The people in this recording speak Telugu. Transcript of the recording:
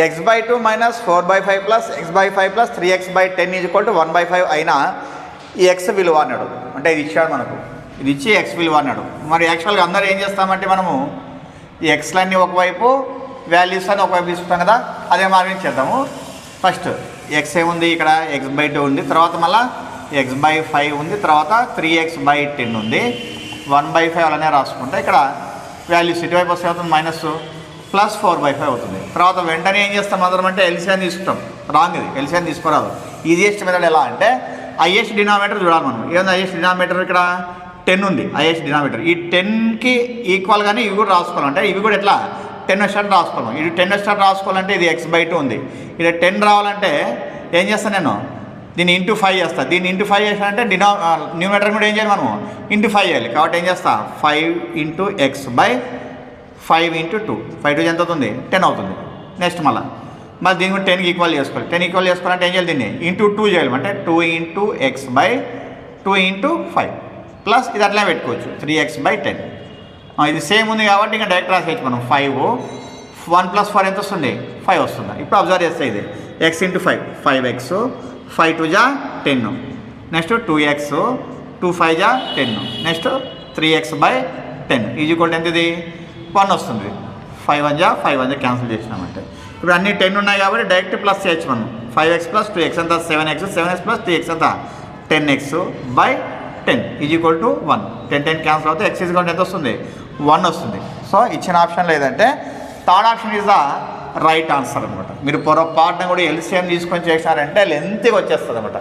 x/2 minus 4/5 plus x/5 plus 3x/10 is equal to 1/5 అయినా ఈ ఎక్స్ విలువ అన్నాడు. అంటే ఇది ఇచ్చాడు మనకు, ఇది ఇచ్చి ఎక్స్ విలువ అన్నాడు. మరి యాక్చువల్గా అందరూ ఏం చేస్తామంటే మనము ఈ ఎక్స్లన్నీ ఒకవైపు వాల్యూస్ అని ఒకవైపు తీసుకుంటాం కదా, అదే మార్గం చేద్దాము. ఫస్ట్ ఎక్స్ ఏముంది ఇక్కడ, x/2 ఉంది, తర్వాత మళ్ళీ x/5 ఉంది, తర్వాత 3x/10 ఉంది, 1/5 అలానే రాసుకుంటే ఇక్కడ వాల్యూస్ ఇటువైపు వస్తే అవుతుంది మైనస్ ప్లస్ 4/5 అవుతుంది. తర్వాత వెంటనే ఏం చేస్తాం అందరం అంటే ఎల్సిఎం తీసుకుంటాం. రాంగ్, ఇది ఎల్సిఎం తీసుకోరాదు. ఈజియెస్ట్ మెథడ్ ఎలా అంటే హైయెస్ట్ డినామినేటర్ చూడాలి మనం. ఏముంది హైయెస్ట్ డినామినేటర్, ఇక్కడ 10 ఉంది హైయెస్ట్ డినామినేటర్. ఈ 10కి ఈక్వల్గానే ఇవి కూడా రాసుకోవాలంటే ఇవి కూడా ఎట్లా 10 వచ్చేటట్టు రాసుకోవాలి. ఇది 10 వచ్చేటట్టు రాసుకోవాలంటే ఇది x/2 ఉంది. ఇక్కడ 10 రావాలంటే ఏం చేస్తాను నేను, దీన్ని ఇంటూ 5 చేస్తాను. దీన్ని ఇంటూ 5 చేస్తానంటే న్యూమరేటర్ కూడా ఏం చేయాలి మనము, ఇంటూ 5 చేయాలి. కాబట్టి ఏం చేస్తా, 5 ఇంటూ x/5 ఇంటూ 2, 5 2 ఎంత అవుతుంది, 10 అవుతుంది. నెక్స్ట్ మళ్ళీ దీన్ని కూడా 10కి ఈక్వల్ చేసుకోవాలి. 10 ఈక్వల్ చేసుకోవాలంటే ఏం చేయాలి, దీన్ని ఇంటూ 2 చేయాలి. అంటే 2 ఇంటూ x/2 ఇంటూ 5 ప్లస్ ఇది అట్లా పెట్టుకోవచ్చు 3x/10. ఇది సేమ్ ఉంది కాబట్టి ఇంకా డైరెక్ట్ రాసేయచ్చు మనం. 5 1 + 4 ఎంత వస్తుంది, 5 వస్తుంది. ఇప్పుడు అబ్జర్వ్ చేస్తే ఇది x into 5 5x, 5 2 = 10, next 2x, 2 5 = 10, next 3x/10 is equal ఎంత, ఇది 1 వస్తుంది. 5 1 = 5 1 క్యాన్సిల్ చేసినామంటే ఇప్పుడు అన్ని 10 ఉన్నాయి కాబట్టి డైరెక్ట్ ప్లస్ చేయొచ్చు మనం. 5x + 2x ఎంత, 7x, 7x + 3x ఎంత, 10x/10 is equal to 1. 10 10 cancel అవుతే x ఈజ్ ఈక్వల్ ఎంత వస్తుంది, 1 వస్తుంది. సో ఇచ్చిన ఆప్షన్ లేదంటే third option is the right answer అనమాట. మీరు పొరపాటున కూడా ఎల్సిఎం తీసుకొని చేసినారంటే లెంత్గా వచ్చేస్తుంది అనమాట.